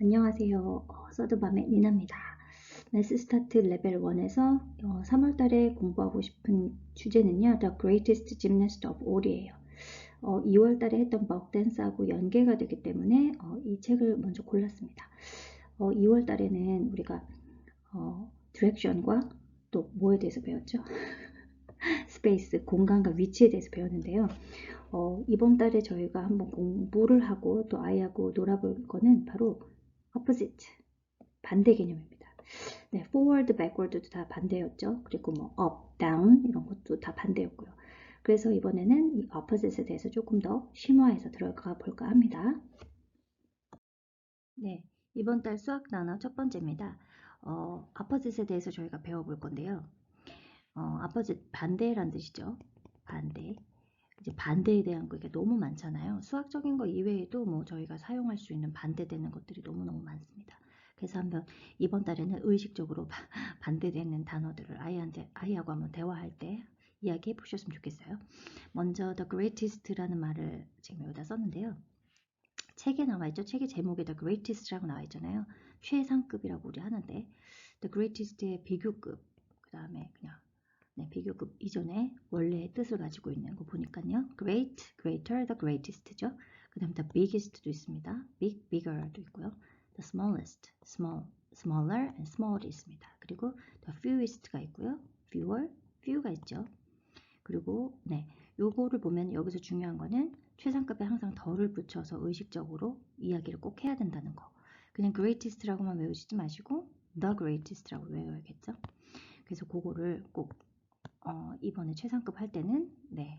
안녕하세요. 서드밤의 니나입니다. 매스 스타트 레벨 1에서 3월 달에 공부하고 싶은 주제는요. The Greatest Gymnast of All이에요. 2월 달에 했던 벅 댄스하고 연계가 되기 때문에 이 책을 먼저 골랐습니다. 2월 달에는 우리가 디렉션과 또 뭐에 대해서 배웠죠? 스페이스, 공간과 위치에 대해서 배웠는데요. 이번 달에 저희가 한번 공부를 하고 또 아이하고 놀아볼 거는 바로 opposite, 반대 개념입니다. 네, forward, backward도 다 반대였죠. 그리고 뭐 up, down 이런 것도 다 반대였고요. 그래서 이번에는 이 opposite에 대해서 조금 더 심화해서 들어가 볼까 합니다. 네, 이번 달 수학 단어 첫 번째입니다. opposite에 대해서 저희가 배워볼 건데요. opposite 반대란 뜻이죠. 반대. 이제 반대에 대한 거 이게 너무 많잖아요. 수학적인 거 이외에도 뭐 저희가 사용할 수 있는 반대되는 것들이 너무너무 많습니다. 그래서 한번 이번 달에는 의식적으로 반대되는 단어들을 아이하고 한번 대화할 때 이야기해 보셨으면 좋겠어요. 먼저 The Greatest라는 말을 지금 여기다 썼는데요. 책에 나와 있죠. 책의 제목에 The Greatest라고 나와 있잖아요. 최상급이라고 우리 하는데 The Greatest의 비교급, 그 다음에 그냥 비교급 이전에 원래의 뜻을 가지고 있는 거 보니까요. Great, greater, the greatest죠. 그 다음에 the biggest도 있습니다. big, bigger도 있고요. the smallest, small, smaller, and small도 있습니다. 그리고 the fewest가 있고요. fewer, few가 있죠. 그리고 요거를 보면 여기서 중요한 거는 최상급에 항상 더를 붙여서 의식적으로 이야기를 꼭 해야 된다는 거. 그냥 greatest라고만 외우시지 마시고 the greatest라고 외워야겠죠. 그래서 그거를 꼭 이번에 최상급 할 때는 the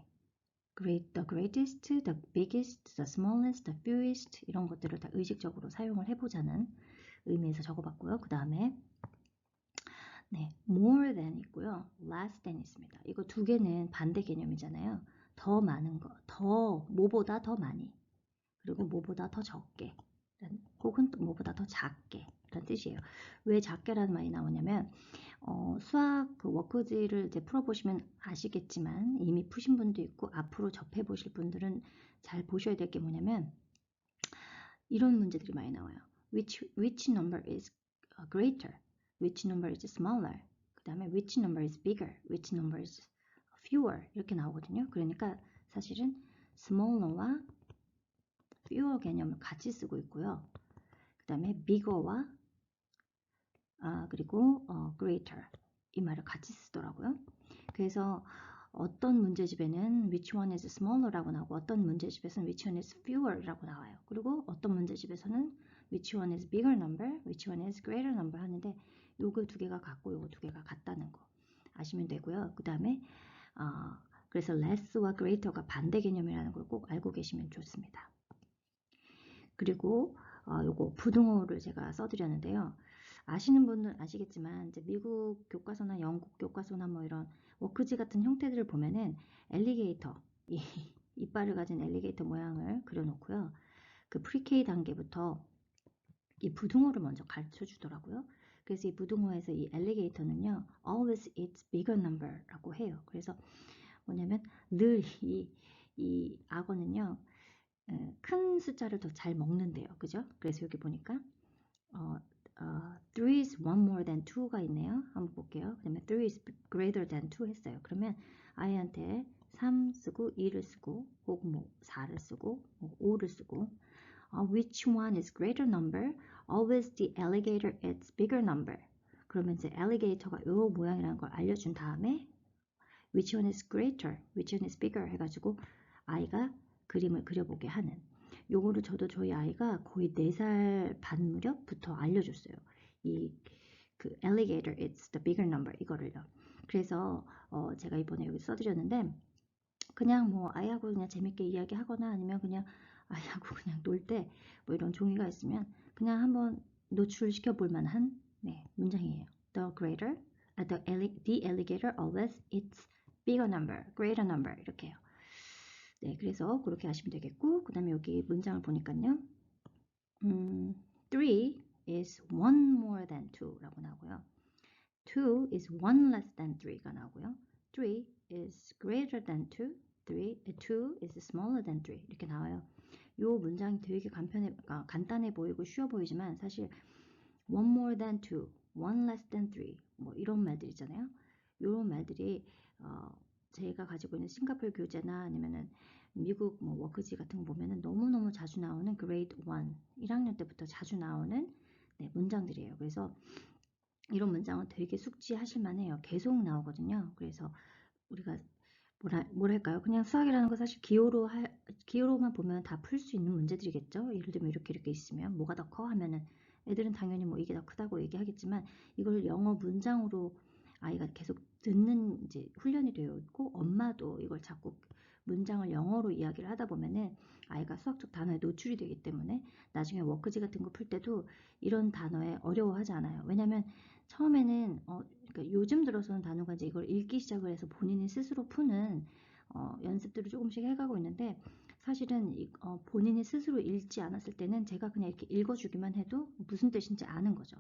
greatest, the biggest, the smallest, the fewest 이런 것들을 다 의식적으로 사용을 해보자는 의미에서 적어봤고요. 그 다음에 more than 있고요. less than 있습니다. 이거 두 개는 반대 개념이잖아요. 더 많은 거, 뭐보다 더 많이, 그리고 뭐보다 더 적게, 혹은 또 뭐보다 더 작게 라는 뜻이에요. 왜 작게라는 말이 나오냐면 수학 그 워크지를 이제 풀어보시면 아시겠지만 이미 푸신 분도 있고 앞으로 접해보실 분들은 잘 보셔야 될 게 뭐냐면 이런 문제들이 많이 나와요. Which number is greater? Which number is smaller? 그 다음에 which number is bigger? Which number is fewer? 이렇게 나오거든요. 그러니까 사실은 smaller와 fewer 개념을 같이 쓰고 있고요. 그 다음에 bigger와 그리고 greater 이 말을 같이 쓰더라고요. 그래서 어떤 문제집에는 which one is smaller라고 나오고 어떤 문제집에서는 which one is fewer라고 나와요. 그리고 어떤 문제집에서는 which one is bigger number, which one is greater number 하는데 요거 두 개가 같고 요거 두 개가 같다는 거 아시면 되고요. 그 다음에 그래서 less와 greater가 반대 개념이라는 걸 꼭 알고 계시면 좋습니다. 그리고 요거 부등호를 제가 써드렸는데요. 아시는 분은 아시겠지만 이제 미국 교과서나 영국 교과서나 뭐 이런 워크지 같은 형태들을 보면은 엘리게이터, 이빨을 가진 엘리게이터 모양을 그려놓고요. 그 프리케이 단계부터 이 부등호를 먼저 가르쳐 주더라고요. 그래서 이 부등호에서 이 엘리게이터는요, always it's bigger number라고 해요. 그래서 뭐냐면 늘 이 악어는요, 큰 숫자를 더 잘 먹는데요. 그죠? 그래서 여기 보니까 3 is one more than 2가 있네요. 한번 볼게요. 그 다음에 3 is greater than 2 했어요. 그러면 아이한테 3 쓰고 2를 쓰고 혹은 뭐 4를 쓰고 뭐 5를 쓰고 which one is greater number? Always the alligator is bigger number. 그러면 이제 alligator가 요 모양이라는 걸 알려준 다음에 which one is greater? which one is bigger? 해가지고 아이가 그림을 그려보게 하는 요거를 저도 저희 아이가 거의 4살 반 무렵부터 알려줬어요. 그 alligator it's the bigger number 이거를요. 그래서 제가 이번에 여기 써드렸는데 그냥 뭐 아이하고 그냥 재밌게 이야기하거나 아니면 그냥 아이하고 그냥 놀 때 뭐 이런 종이가 있으면 그냥 한번 노출시켜 볼 만한 문장이에요. The greater, the alligator always eats bigger number, greater number 이렇게요. 그래서 그렇게 하시면 되겠고 그 다음에 여기 문장을 보니까요. 3 is 1 more than 2라고 나오고요. 2 is 1 less than 3가 나오고요. 3 is greater than 2, 2 is smaller than 3 이렇게 나와요. 요 문장이 되게 간단해 보이고 쉬워 보이지만 사실 one more than two, one less than three 뭐 이런 말들 있잖아요. 이런 말들이 제가 가지고 있는 싱가포르 교재나 아니면은 미국 뭐 워크지 같은 거 보면은 너무너무 자주 나오는 grade 1, 1학년 때부터 자주 나오는 네, 문장들이에요. 그래서 이런 문장은 되게 숙지하실 만해요. 계속 나오거든요. 그래서 우리가 뭐랄까요? 그냥 수학이라는 거 사실 기호로만 보면 다 풀 수 있는 문제들이겠죠. 예를 들면 이렇게 있으면 뭐가 더 커? 하면은 애들은 당연히 뭐 이게 더 크다고 얘기하겠지만 이걸 영어 문장으로 아이가 계속 듣는 이제 훈련이 되어 있고 엄마도 이걸 자꾸 문장을 영어로 이야기를 하다 보면은 아이가 수학적 단어에 노출이 되기 때문에 나중에 워크지 같은 거 풀 때도 이런 단어에 어려워하지 않아요. 왜냐면 처음에는 그러니까 요즘 들어서는 단어가 이제 이걸 읽기 시작을 해서 본인이 스스로 푸는 연습들을 조금씩 해가고 있는데 사실은 본인이 스스로 읽지 않았을 때는 제가 그냥 이렇게 읽어주기만 해도 무슨 뜻인지 아는 거죠.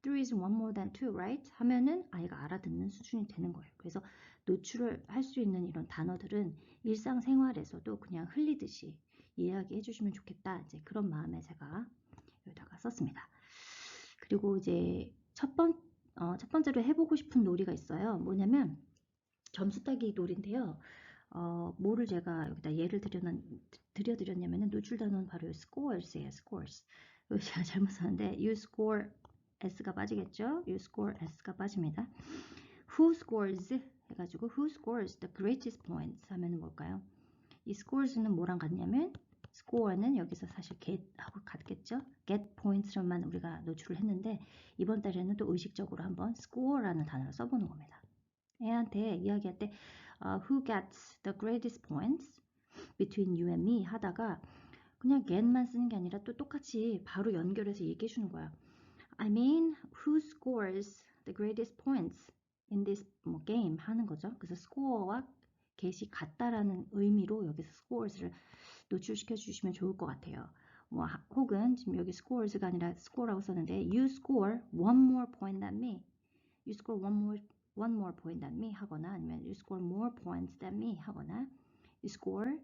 Three is one more than two, right? 하면은 아이가 알아듣는 수준이 되는 거예요. 그래서 노출을 할 수 있는 이런 단어들은 일상생활에서도 그냥 흘리듯이 이야기해 주시면 좋겠다. 이제 그런 마음에 제가 여기다가 썼습니다. 그리고 이제 첫 번째로 해보고 싶은 놀이가 있어요. 뭐냐면 점수 따기 놀인데요. 뭐를 제가 여기다 예를 드렸냐면은 노출 단어는 바로 scores예요. scores. 이거 제가 잘못 썼는데 you score s가 빠지겠죠? you score s가 빠집니다. who scores 해가지고 who scores the greatest points 하면은 뭘까요? 이 scores는 뭐랑 같냐면 score는 여기서 사실 get하고 같겠죠? get points로만 우리가 노출을 했는데 이번 달에는 또 의식적으로 한번 score라는 단어를 써보는 겁니다. 애한테 이야기할 때 who gets the greatest points between you and me 하다가 그냥 get만 쓰는 게 아니라 또 똑같이 바로 연결해서 얘기해 주는 거야. I mean, who scores the greatest points in this game 하는 거죠. 그래서 score와 get이 같다라는 의미로 여기서 scores를 노출시켜 주시면 좋을 것 같아요. 뭐 혹은 지금 여기 scores가 아니라 score라고 썼는데 you score one more point than me. You score one more point than me 하거나 아니면 you score more points than me 하거나 you score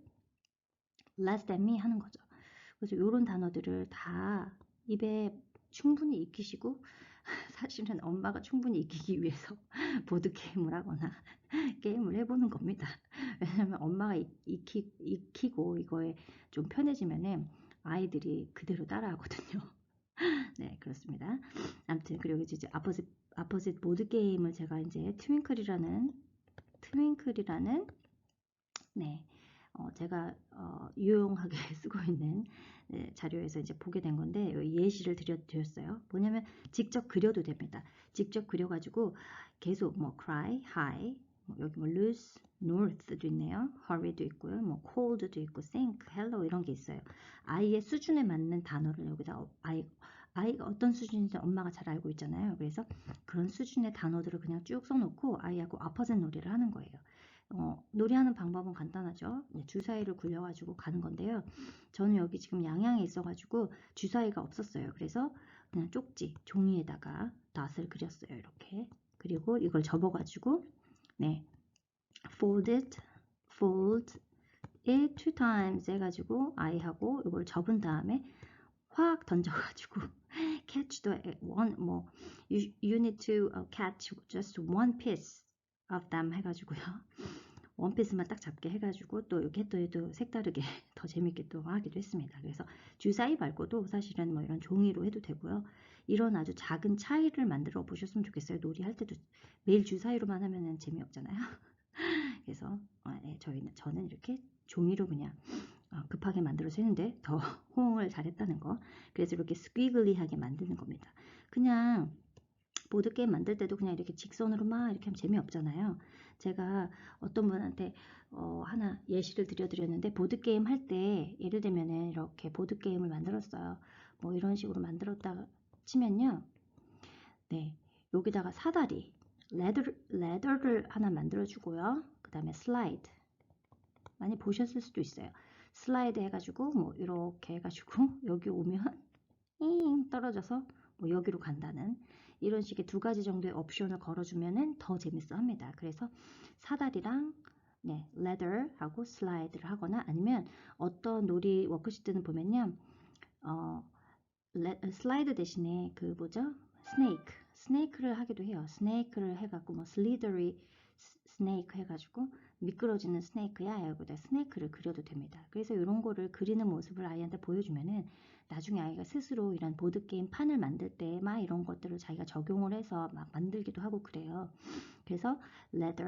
less than me 하는 거죠. 그래서 이런 단어들을 다 입에 충분히 익히시고 사실은 엄마가 충분히 익히기 위해서 보드게임을 하거나 게임을 해보는 겁니다. 왜냐면 엄마가 익히고 이거에 좀 편해지면은 아이들이 그대로 따라하거든요. 네, 그렇습니다. 아무튼 그리고 이제 아포짓 보드게임을 제가 이제 트윙클이라는 네, 제가 유용하게 쓰고 있는 자료에서 이제 보게 된 건데 예시를 드렸어요. 뭐냐면 직접 그려도 됩니다. 직접 그려가지고 계속 뭐 cry, high, 여기 뭐 lose, north도 있네요. hurry도 있고요. 뭐 cold도 있고 sink, hello 이런 게 있어요. 아이의 수준에 맞는 단어를 여기다 아이가 어떤 수준인지 엄마가 잘 알고 있잖아요. 그래서 그런 수준의 단어들을 그냥 쭉 써놓고 아이하고 아퍼짓 놀이를 하는 거예요. 놀이하는 방법은 간단하죠. 주사위를 굴려가지고 가는 건데요. 저는 여기 지금 양양에 있어가지고 주사위가 없었어요. 그래서 그냥 쪽지, 종이에다가 닷을 그렸어요. 이렇게. 그리고 이걸 접어가지고 네, fold it two times 해가지고 아이하고 이걸 접은 다음에 확 던져가지고 catch the one 뭐 you need to catch just one piece of them 해가지고요. 원피스만 딱 잡게 해가지고 또 이렇게 또 색다르게 더 재밌게 또 하기도 했습니다. 그래서 주사위 말고도 사실은 뭐 이런 종이로 해도 되고요. 이런 아주 작은 차이를 만들어 보셨으면 좋겠어요. 놀이할 때도 매일 주사위로만 하면은 재미없잖아요. 그래서 저는 이렇게 종이로 그냥 급하게 만들어서 했는데 더 호응을 잘했다는 거. 그래서 이렇게 스퀴글리하게 만드는 겁니다. 그냥 보드게임 만들 때도 그냥 이렇게 직선으로 막 이렇게 하면 재미없잖아요. 제가 어떤 분한테 하나 예시를 드렸는데 보드게임 할 때 예를 들면은 이렇게 보드게임을 만들었어요. 뭐 이런 식으로 만들었다 치면요. 네, 여기다가 사다리, 레더를 하나 만들어주고요. 그 다음에 슬라이드. 많이 보셨을 수도 있어요. 슬라이드 해가지고 뭐 이렇게 해가지고 여기 오면 떨어져서 뭐 여기로 간다는 이런 식의 두 가지 정도의 옵션을 걸어주면은 더 재밌어 합니다. 그래서 사다리랑 네, ladder하고 slide를 하거나 아니면 어떤 놀이 워크시트는 보면요. 슬라이드 대신에 그 뭐죠? 스네이크를 하기도 해요. 스네이크를 해갖고 뭐 슬리더리 스네이크 해가지고 미끄러지는 스네이크야 여기다 스네이크를 그려도 됩니다. 그래서 이런 거를 그리는 모습을 아이한테 보여주면은 나중에 아이가 스스로 이런 보드게임 판을 만들 때 막 이런 것들을 자기가 적용을 해서 막 만들기도 하고 그래요. 그래서 레더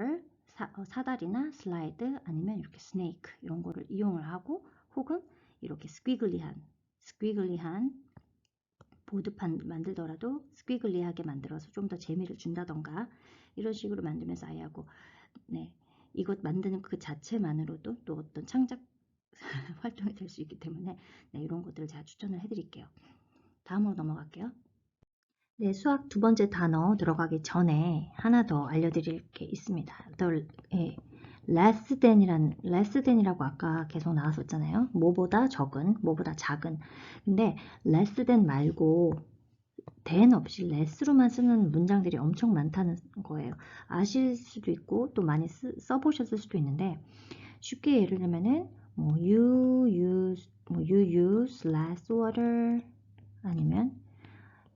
사다리나 슬라이드 아니면 이렇게 스네이크 이런 거를 이용을 하고 혹은 이렇게 스퀴글리한 보드판 만들더라도 스퀴글리하게 만들어서 좀 더 재미를 준다던가 이런 식으로 만들면서 아이하고 네, 이것 만드는 그 자체만으로도 또 어떤 창작 활동이 될 수 있기 때문에 네, 이런 것들을 제가 추천을 해드릴게요. 다음으로 넘어갈게요. 네, 수학 두 번째 단어 들어가기 전에 하나 더 알려드릴 게 있습니다. less than이라고 아까 계속 나왔었잖아요. 뭐보다 적은, 뭐보다 작은. 근데 less than 말고 than 없이 less로만 쓰는 문장들이 엄청 많다는 거예요. 아실 수도 있고 또 많이 써보셨을 수도 있는데 쉽게 예를 들면은 you use less water 아니면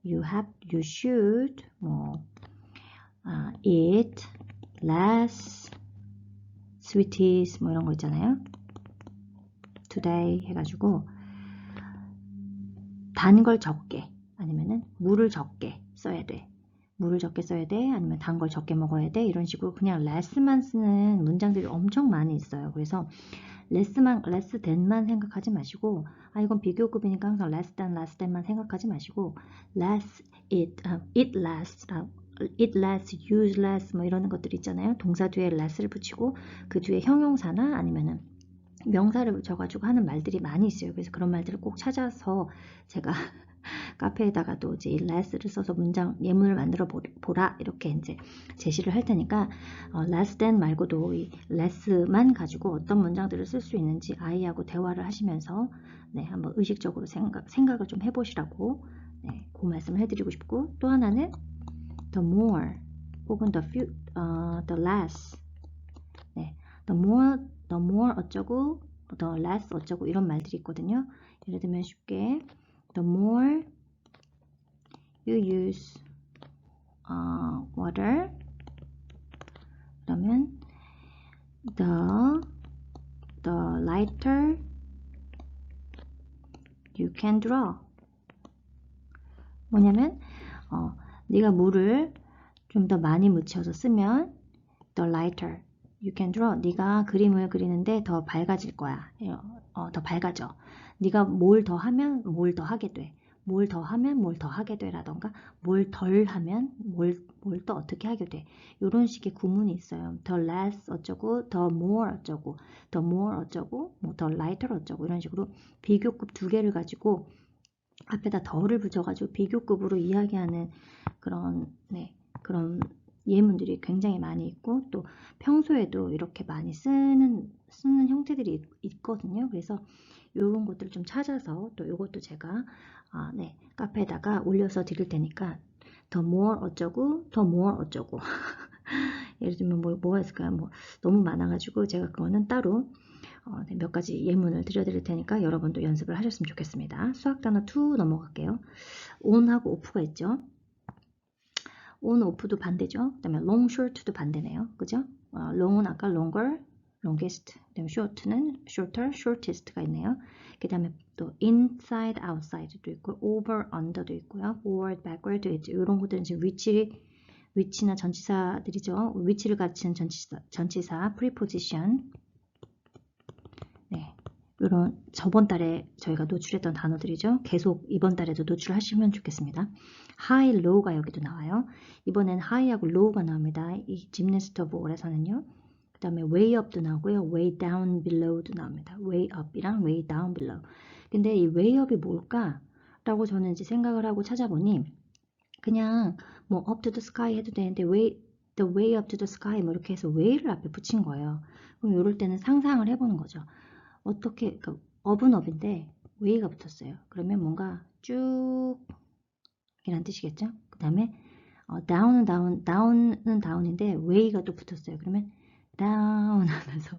you should eat less sweeties 이런 거 있잖아요. today 해가지고 단 걸 적게 아니면은 물을 적게 써야 돼. 물을 적게 써야 돼. 아니면 단 걸 적게 먹어야 돼. 이런 식으로 그냥 less만 쓰는 문장들이 엄청 많이 있어요. 그래서 less than만 생각하지 마시고 이건 비교급이니까 항상 less than만 생각하지 마시고 less eat less, use less 이런 것들 있잖아요. 동사 뒤에 less를 붙이고 그 뒤에 형용사나 아니면은 명사를 붙여가지고 하는 말들이 많이 있어요. 그래서 그런 말들을 꼭 찾아서 제가 카페에다가도 이제 less를 써서 예문을 만들어 보라 이렇게 이제 제시를 할 테니까 less than 말고도 이 less만 가지고 어떤 문장들을 쓸 수 있는지 아이하고 대화를 하시면서 네, 한번 의식적으로 생각을 좀 해보시라고 네, 그 말씀을 해드리고 싶고 또 하나는 the more 혹은 the less 네, the more 어쩌고 the less 어쩌고 이런 말들이 있거든요. 예를 들면 쉽게 the more you use water 그러면 the lighter you can draw 뭐냐면 네가 물을 좀 더 많이 묻혀서 쓰면 the lighter you can draw 네가 그림을 그리는데 더 밝아질 거야. 더 밝아져. 네가 뭘 더 하면 뭘 더 하게 돼. 뭘 더 하면 뭘 더 하게 돼라던가 뭘 덜 하면 뭘 또 어떻게 하게 돼. 이런 식의 구문이 있어요. the less 어쩌고 the more 어쩌고 the more 어쩌고 the lighter 어쩌고 이런 식으로 비교급 두 개를 가지고 앞에다 더를 붙여가지고 비교급으로 이야기하는 그런 그런 예문들이 굉장히 많이 있고 또 평소에도 이렇게 많이 쓰는 형태들이 있거든요. 그래서 이런 것들을 좀 찾아서 또 이것도 제가 카페에다가 올려서 드릴 테니까 더 more 어쩌고 더 more 어쩌고 예를 들면 뭐가 있을까요? 너무 많아가지고 제가 그거는 따로 몇 가지 예문을 드려드릴 테니까 여러분도 연습을 하셨으면 좋겠습니다. 수학 단어 2 넘어갈게요. on하고 off가 있죠. on, off도 반대죠. 그 다음에 long, short도 반대네요. 그죠? long은 아까 longer, longest, 그 다음에 short는 shorter, shortest가 있네요. 그 다음에 또 inside, outside도 있고 over, under도 있고요. forward, backward도 있죠. 이런 것들은 지금 위치나 전치사들이죠. 위치를 갖춘 전치사 preposition. 네. 이런 저번 달에 저희가 노출했던 단어들이죠. 계속 이번 달에도 노출하시면 좋겠습니다. high, low가 여기도 나와요. 이번엔 high하고 low가 나옵니다. 이 gymnast of all에서는요. 그 다음에 way up도 나오고요. way down below도 나옵니다. way up이랑 way down below. 근데 이 way up이 뭘까? 라고 저는 이제 생각을 하고 찾아보니 그냥 up to the sky 해도 되는데 the way up to the sky 이렇게 해서 way를 앞에 붙인 거예요. 그럼 이럴 때는 상상을 해보는 거죠. 어떻게 up은 up인데 way가 붙었어요. 그러면 뭔가 쭉 이란 뜻이겠죠. 그 다음에 down은 down인데 way가 또 붙었어요. 그러면 down 하면서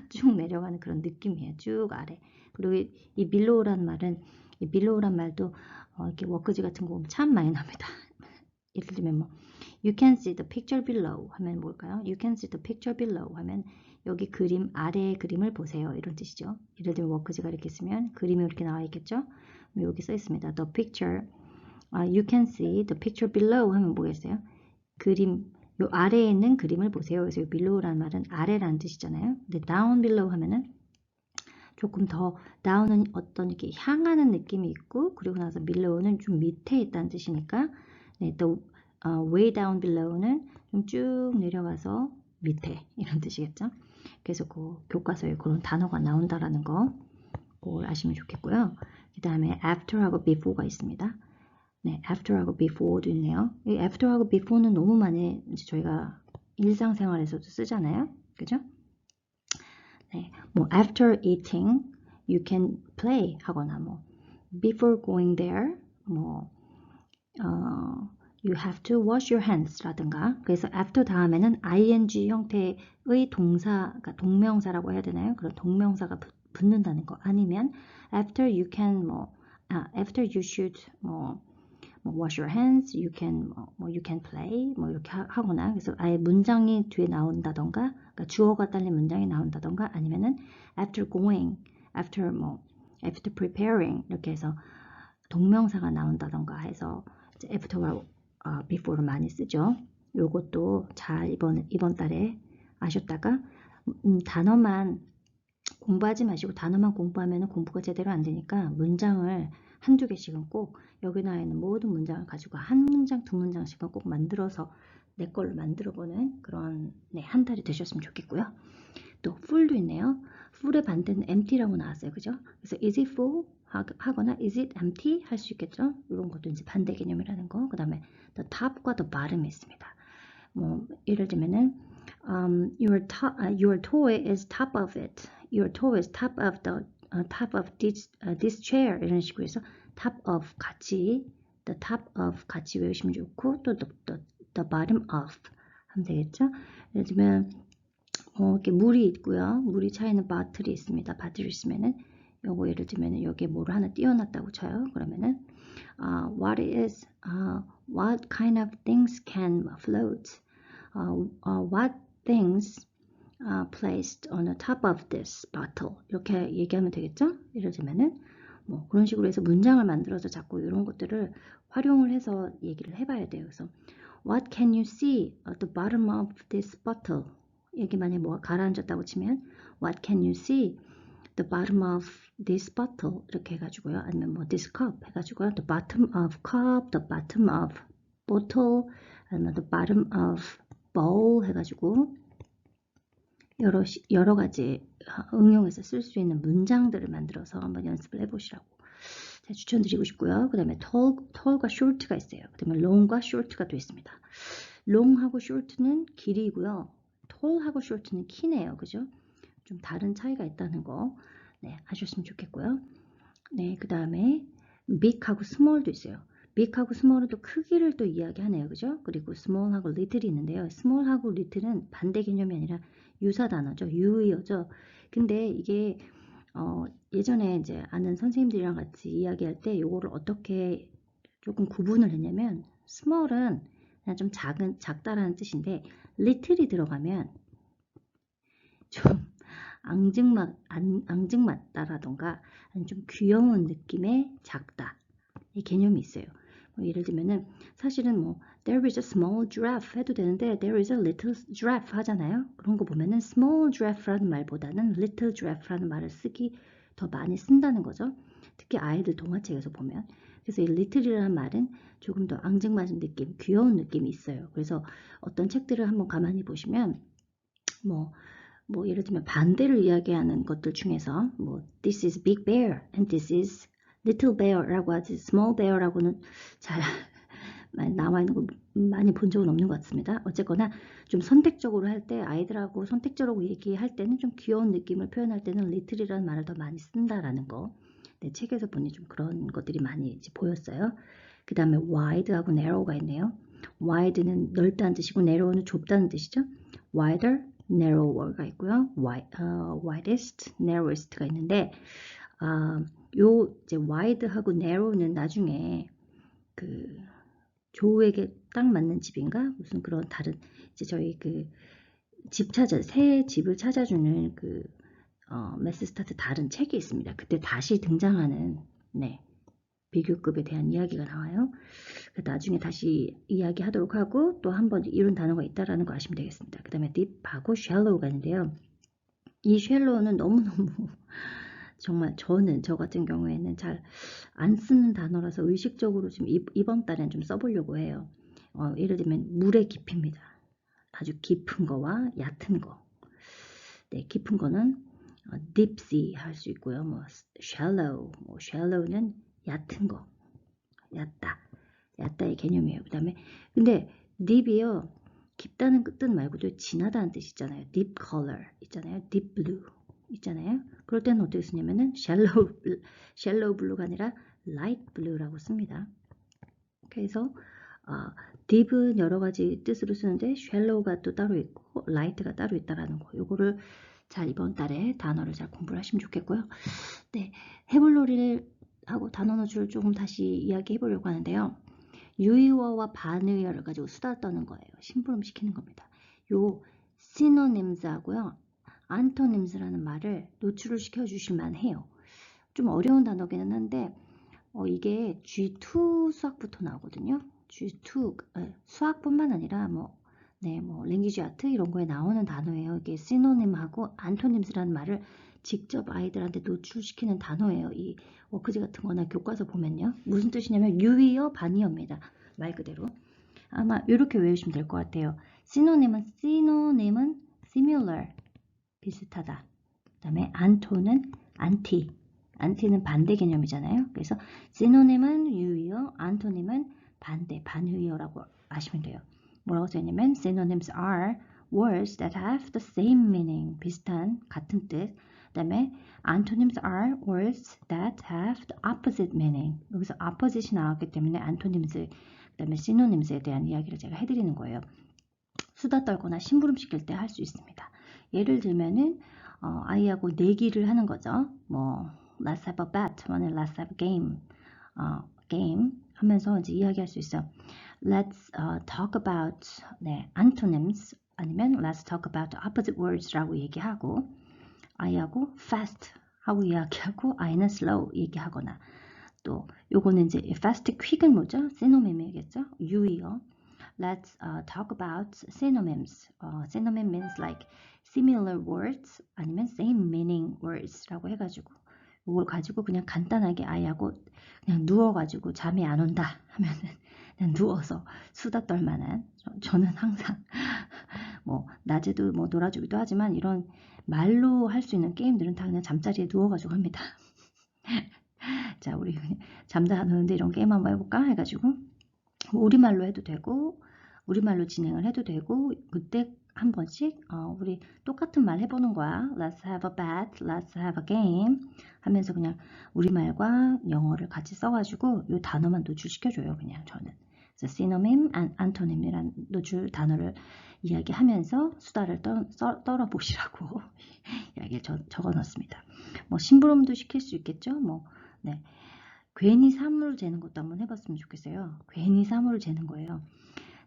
쭉 내려가는 그런 느낌이에요. 쭉 아래. 그리고 이 below란 말은 이 below란 말도 이렇게 워크지 같은 거 보면 참 많이 나옵니다. 예를 들면 뭐 You can see the picture below 하면 뭘까요? You can see the picture below 하면 여기 그림 아래의 그림을 보세요. 이런 뜻이죠. 예를 들면 워크지가 이렇게 있으면 그림이 이렇게 나와 있겠죠? 여기 써 있습니다. The picture You can see the picture below 하면 뭐겠어요? 그림 요 아래에 있는 그림을 보세요. 그래서 이 below라는 말은 아래라는 뜻이잖아요. 근데 down below 하면은 조금 더 down은 어떤 이렇게 향하는 느낌이 있고 그리고 나서 below는 좀 밑에 있다는 뜻이니까 네, 또 way down below는 좀 쭉 내려가서 밑에 이런 뜻이겠죠. 그래서 그 교과서에 그런 단어가 나온다라는 거 그걸 아시면 좋겠고요. 그 다음에 after하고 before가 있습니다. 네, after하고 before도 있네요. 이 after하고 before는 너무 많이 이제 저희가 일상생활에서도 쓰잖아요. 그죠? 네, 뭐 after eating you can play 하거나 뭐 before going there 뭐 you have to wash your hands 라든가 그래서 after 다음에는 ing 형태의 동사, 그러니까 동명사라고 해야 되나요? 그런 동명사가 붙는다는 거 아니면 after you can after you should wash your hands, you can you can play 이렇게 하거나 그래서 아예 문장이 뒤에 나온다던가 그러니까 주어가 딸린 문장이 나온다던가 아니면은 after going, after preparing 이렇게 해서 동명사가 나온다던가 해서 이제 after와 before를 많이 쓰죠. 요것도 잘 이번 달에 아셨다가 단어만 공부하지 마시고 단어만 공부하면 공부가 제대로 안 되니까 문장을 한두 개씩은 꼭 여기 나와 있는 모든 문장을 가지고 한 문장, 두 문장씩은 꼭 만들어서 내 걸로 만들어보는 그런 한 달이 되셨으면 좋겠고요. 또 full도 있네요. full의 반대는 empty라고 나왔어요. 그죠? 그래서 is it full? 하거나 is it empty? 할 수 있겠죠? 이런 것도 이제 반대 개념이라는 거. 그 다음에 the top과 the bottom이 있습니다. 뭐 예를 들면은 your toy is top of it. Your toy is top of this chair 이런 식으로 해서 top of 같이 the top of 같이 외우시면 좋고 또 the bottom of 하면 되겠죠. 예를 들면 이렇게 물이 있고요. 물이 차 있는 바틀이 있습니다. 바틀이 있으면은 요거 예를 들면은 여기에 뭐를 하나 띄워놨다고 쳐요. 그러면은 what kind of things can float? What things placed on the top of this bottle? 이렇게 얘기하면 되겠죠? 예를 들면은 뭐 그런 식으로 해서 문장을 만들어서 자꾸 이런 것들을 활용을 해서 얘기를 해봐야 돼요. 그래서 What can you see at the bottom of this bottle? 여기 만약에 뭐가 가라앉았다고 치면 What can you see the bottom of this bottle? 이렇게 해가지고요. 아니면 뭐 this cup 해가지고요. The bottom of cup, the bottom of bottle, 아니면 the bottom of bowl 해가지고 여러 가지 응용해서 쓸 수 있는 문장들을 만들어서 한번 연습을 해보시라고 추천드리고 싶고요. 그 다음에 tall과 short가 있어요. 그 다음에 long과 short가 또 있습니다. long하고 short는 길이고요. tall하고 short는 키네요. 그죠? 좀 다른 차이가 있다는 거 아셨으면 좋겠고요. 네, 그 다음에 big하고 small도 있어요. big하고 small은 또 크기를 또 이야기하네요. 그죠? 그리고 small하고 little이 있는데요. small하고 little은 반대 개념이 아니라 유사 단어죠. 유의어죠. 근데 이게 예전에 이제 아는 선생님들이랑 같이 이야기할 때 요거를 어떻게 조금 구분을 했냐면 small은 그냥 좀 작다라는 뜻인데 little이 들어가면 좀 앙증맞다라던가 좀 귀여운 느낌의 작다 이 개념이 있어요. 예를 들면은 사실은 뭐 there is a small giraffe 해도 되는데 there is a little giraffe 하잖아요. 그런 거 보면은 small giraffe라는 말보다는 little giraffe라는 말을 더 많이 쓴다는 거죠. 특히 아이들 동화책에서 보면. 그래서 이 little이라는 말은 조금 더 앙증맞은 느낌, 귀여운 느낌이 있어요. 그래서 어떤 책들을 한번 가만히 보시면 뭐 예를 들면 반대를 이야기하는 것들 중에서 뭐 this is big bear and this is little bear라고 하지 small bear라고는 잘 나와 있는 거 많이 본 적은 없는 것 같습니다. 어쨌거나 좀 선택적으로 할 때 아이들하고 선택적으로 얘기할 때는 좀 귀여운 느낌을 표현할 때는 little이라는 말을 더 많이 쓴다라는 거 책에서 보니 좀 그런 것들이 많이 이제 보였어요. 그 다음에 wide하고 narrow가 있네요. wide는 넓다는 뜻이고 narrow는 좁다는 뜻이죠. wider narrower가 있고요. widest, narrowest가 있는데 요 이제 wide하고 narrow는 나중에 그 조에게 딱 맞는 집인가 무슨 그런 다른 이제 저희 그 새 집을 찾아주는 그 매스 스타트 다른 책이 있습니다. 그때 다시 등장하는 네, 비교급에 대한 이야기가 나와요. 나중에 다시 이야기하도록 하고 또 한 번 이런 단어가 있다라는 거 아시면 되겠습니다. 그 다음에 deep하고 shallow가 있는데요. 이 shallow는 너무너무 정말 저 같은 경우에는 잘 안 쓰는 단어라서 의식적으로 지금 이번 달엔 좀 써보려고 해요. 예를 들면 물의 깊이입니다. 아주 깊은 거와 얕은 거. 네, 깊은 거는 deep sea 할 수 있고요. 뭐 shallow, shallow는 얕은 거, 얕다의 개념이에요. 그 다음에 근데 deep이요. 깊다는 뜻 말고도 진하다는 뜻 있잖아요. deep color 있잖아요. deep blue 있잖아요. 그럴 때는 어떻게 쓰냐면은 shallow blue가 아니라 light blue라고 씁니다. 그래서 deep은 여러 가지 뜻으로 쓰는데 shallow가 또 따로 있고 light가 따로 있다라는 거. 요거를 잘 이번 달에 단어를 잘 공부를 하시면 좋겠고요. 네, 해물놀이를 하고 단어 노출을 조금 다시 이야기해 보려고 하는데요. 유의어와 반의어를 가지고 수다 떠는 거예요. 심부름 시키는 겁니다. 요 synonyms하고요. antonyms라는 말을 노출을 시켜주실 만해요. 좀 어려운 단어기는 한데 이게 G2 수학부터 나오거든요. G2 수학뿐만 아니라 뭐 랭귀지 아트 이런 거에 나오는 단어예요. 이게 synonym하고 antonyms라는 말을 직접 아이들한테 노출시키는 단어예요. 이 워크지 같은 거나 교과서 보면요. 무슨 뜻이냐면 유의어, 반의어입니다. 말 그대로. 아마 이렇게 외우시면 될 것 같아요. synonym은 similar, 비슷하다. 그 다음에 anto는 anti는 반대 개념이잖아요. 그래서 synonym은 유의어, antonym은 반대, 반의어라고 아시면 돼요. 뭐라고 써있냐면 synonyms are words that have the same meaning, 비슷한, 같은 뜻. 그 다음에 antonyms are words that have the opposite meaning. 여기서 opposite이 나왔기 때문에 antonyms, 그 다음에 synonyms에 대한 이야기를 제가 해드리는 거예요. 수다 떨거나 심부름 시킬 때 할 수 있습니다. 예를 들면은 아이하고 내기를 하는 거죠. 뭐 let's have a bet, let's have a game, game 하면서 이제 이야기할 수 있어요. Let's talk about antonyms 아니면 let's talk about the opposite words라고 얘기하고 아이하고 fast 하고 이야기하고 아이는 slow 얘기하거나 또 요거는 이제 fast, quick은 뭐죠? synonym이겠죠? 유의어. Let's talk about synonyms. Synonym means like similar words 아니면 same meaning words라고 해가지고 이걸 가지고 그냥 간단하게 아이하고 그냥 누워가지고 잠이 안 온다 하면은 그냥 누워서 수다 떨 만한 저는 항상 뭐 낮에도 뭐 놀아주기도 하지만 이런 말로 할 수 있는 게임들은 다 그냥 잠자리에 누워가지고 합니다. 자, 우리 잠도 안 오는데 이런 게임 한번 해볼까 해가지고 우리말로 해도 되고 우리말로 진행을 해도 되고 그때 한 번씩 우리 똑같은 말 해보는 거야. Let's have a bet, let's have a game 하면서 그냥 우리말과 영어를 같이 써가지고 이 단어만 노출시켜줘요. 그냥 저는. 그래서 synonym, antonym이란 노출 단어를 이야기하면서 수다를 떨어보시라고 이야기를 적어놨습니다. 뭐 심부름도 시킬 수 있겠죠. 뭐 네. 괜히 사물을 재는 것도 한번 해봤으면 좋겠어요. 괜히 사물을 재는 거예요.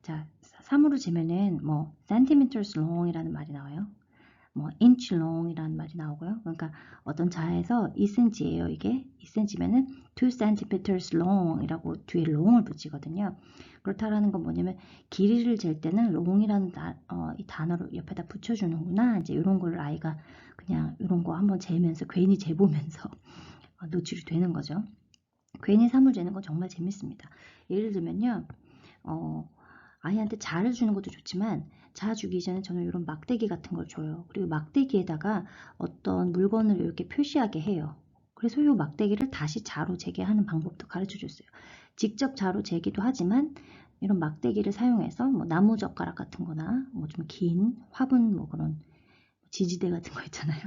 자, 사물을 재면은 뭐 centimeters long이라는 말이 나와요. 뭐 inch long이라는 말이 나오고요. 그러니까 어떤 자에서 2cm예요. 이게 2cm면은 2 centimeters long이라고 뒤에 long을 붙이거든요. 그렇다라는 건 뭐냐면 길이를 잴 때는 long이라는 이 단어를 옆에다 붙여주는구나. 이제 이런 걸 아이가 그냥 이런 거 한번 재면서 괜히 재보면서 노출이 되는 거죠. 괜히 사물 재는 건 정말 재밌습니다. 예를 들면요. 아이한테 자를 주는 것도 좋지만 자 주기 전에 저는 이런 막대기 같은 걸 줘요. 그리고 막대기에다가 어떤 물건을 이렇게 표시하게 해요. 그래서 이 막대기를 다시 자로 재게하는 방법도 가르쳐 줬어요. 직접 자로 재기도 하지만 이런 막대기를 사용해서 뭐 나무 젓가락 같은 거나 뭐 좀 긴 화분 뭐 그런 지지대 같은 거 있잖아요.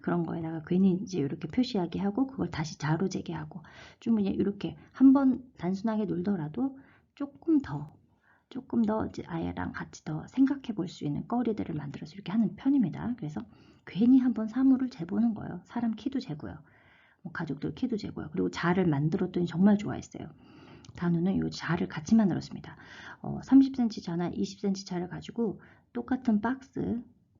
그런 거에다가 괜히 이제 이렇게 표시하게 하고 그걸 다시 자로 재게하고 좀 그냥 이렇게 한번 단순하게 놀더라도 조금 더 조금 더 이제 아이랑 같이 더 생각해 볼 수 있는 거리들을 만들어서 이렇게 하는 편입니다. 그래서 괜히 한번 사물을 재보는 거예요. 사람 키도 재고요. 뭐 가족들 키도 재고요. 그리고 자를 만들었더니 정말 좋아했어요. 단우는 이 자를 같이 만들었습니다. 30cm 자나 20cm 자를 가지고 똑같은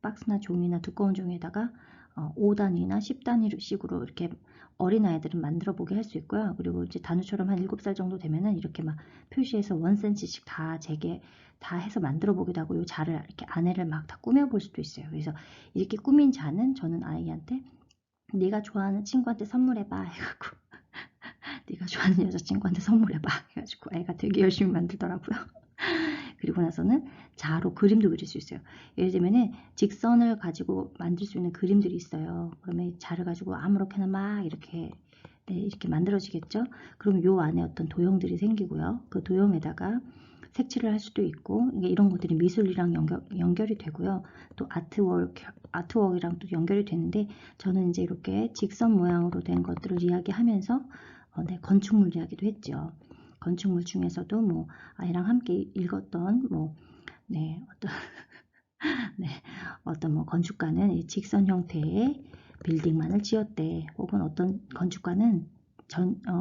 박스나 종이나 두꺼운 종이에다가 5단위나 10단위식으로 이렇게 어린아이들은 만들어 보게 할 수 있고요. 그리고 이제 단우처럼 한 7살 정도 되면은 이렇게 막 표시해서 1cm씩 다 재게 다 해서 만들어 보기도 하고, 이 자를 이렇게 안에를 막 다 꾸며 볼 수도 있어요. 그래서 이렇게 꾸민 자는 저는 아이한테 네가 좋아하는 친구한테 선물해봐 해갖고 네가 좋아하는 여자친구한테 선물해봐 해가지고 애가 되게 열심히 만들더라고요. 그리고 나서는 자로 그림도 그릴 수 있어요. 예를 들면은 직선을 가지고 만들 수 있는 그림들이 있어요. 그러면 자를 가지고 아무렇게나 막 이렇게 이렇게 만들어지겠죠. 그럼 요 안에 어떤 도형들이 생기고요. 그 도형에다가 색칠을 할 수도 있고, 이런 것들이 미술이랑 연결이 되고요. 또 아트워크랑 또 연결이 되는데, 저는 이제 이렇게 직선 모양으로 된 것들을 이야기하면서 건축물 이야기도 했죠. 건축물 중에서도 뭐 아이랑 함께 읽었던 어떤 뭐 건축가는 이 직선 형태의 빌딩만을 지었대. 혹은 어떤 건축가는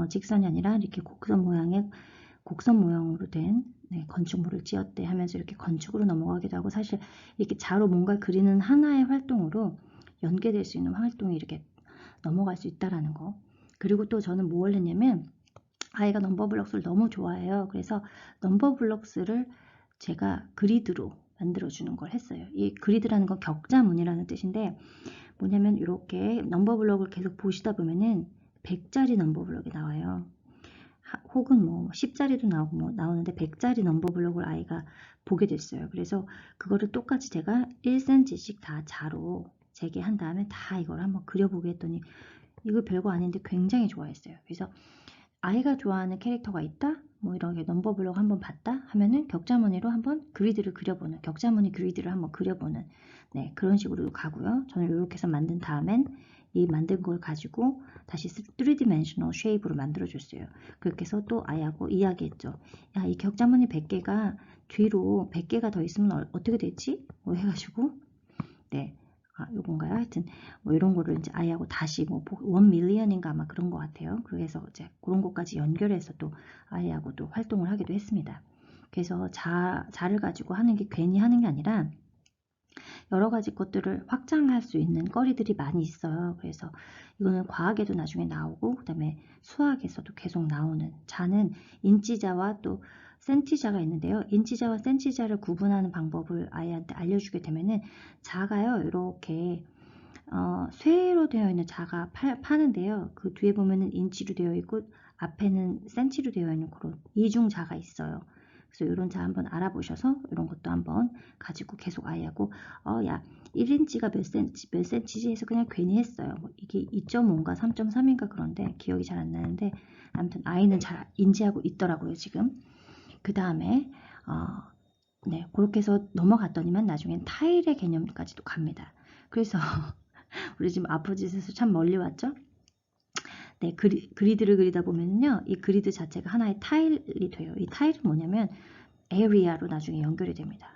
직선이 아니라 이렇게 곡선 모양으로 된 건축물을 지었대 하면서 이렇게 건축으로 넘어가기도 하고, 사실 이렇게 자로 뭔가 그리는 하나의 활동으로 연계될 수 있는 활동이 이렇게 넘어갈 수 있다라는 거. 그리고 또 저는 뭘 했냐면, 아이가 넘버블록스를 너무 좋아해요. 그래서 넘버블록스를 제가 그리드로 만들어주는 걸 했어요. 이 그리드라는 건 격자문이라는 뜻인데, 뭐냐면 이렇게 넘버블록을 계속 보시다 보면은 100짜리 넘버블록이 나와요. 혹은 뭐 10짜리도 나오고 뭐 나오는데 100짜리 넘버블록을 아이가 보게 됐어요. 그래서 그거를 똑같이 제가 1cm씩 다 자로 재개한 다음에 다 이걸 한번 그려보게 했더니 이거 별거 아닌데 굉장히 좋아했어요. 그래서 아이가 좋아하는 캐릭터가 있다? 뭐 이렇게 넘버블록 한번 봤다? 하면은 격자무늬로 한번 그리드를 그려보는, 격자무늬 그리드를 한번 그려보는 그런 식으로 가고요. 저는 이렇게 해서 만든 다음엔 이 만든 걸 가지고 다시 3디멘셔널 쉐입으로 만들어줬어요. 그렇게 해서 또 아이하고 이야기했죠. 야, 이 격자무늬 100개가 뒤로 100개가 더 있으면 어떻게 되지? 뭐 해가지고 요건가요? 하여튼 뭐 이런 거를 이제 아이하고 다시 뭐 1밀리언인가 아마 그런 것 같아요. 그래서 이제 그런 것까지 연결해서 또 아이하고 또 활동을 하기도 했습니다. 그래서 자를 가지고 하는 게 괜히 하는 게 아니라 여러 가지 것들을 확장할 수 있는 거리들이 많이 있어요. 그래서 이거는 과학에도 나중에 나오고, 그 다음에 수학에서도 계속 나오는, 자는 인치자와 또 센티자가 있는데요. 인치자와 센티자를 구분하는 방법을 아이한테 알려주게 되면은, 자가요 이렇게 쇠로 되어 있는 자가 파는데요. 그 뒤에 보면은 인치로 되어 있고 앞에는 센치로 되어 있는 그런 이중 자가 있어요. 그래서 이런 자 한번 알아보셔서 이런 것도 한번 가지고 계속 아이하고 야 1인치가 몇 센치지 해서 그냥 괜히 했어요. 뭐 이게 2.5인가 3.3인가 그런데 기억이 잘 안 나는데, 아무튼 아이는 잘 인지하고 있더라고요 지금. 그 다음에 그렇게 해서 넘어갔더니만 나중엔 타일의 개념까지도 갑니다. 그래서 우리 지금 아포짓에서 참 멀리 왔죠? 그리드를 그리다 보면요, 이 그리드 자체가 하나의 타일이 돼요. 이 타일은 뭐냐면 area로 나중에 연결이 됩니다.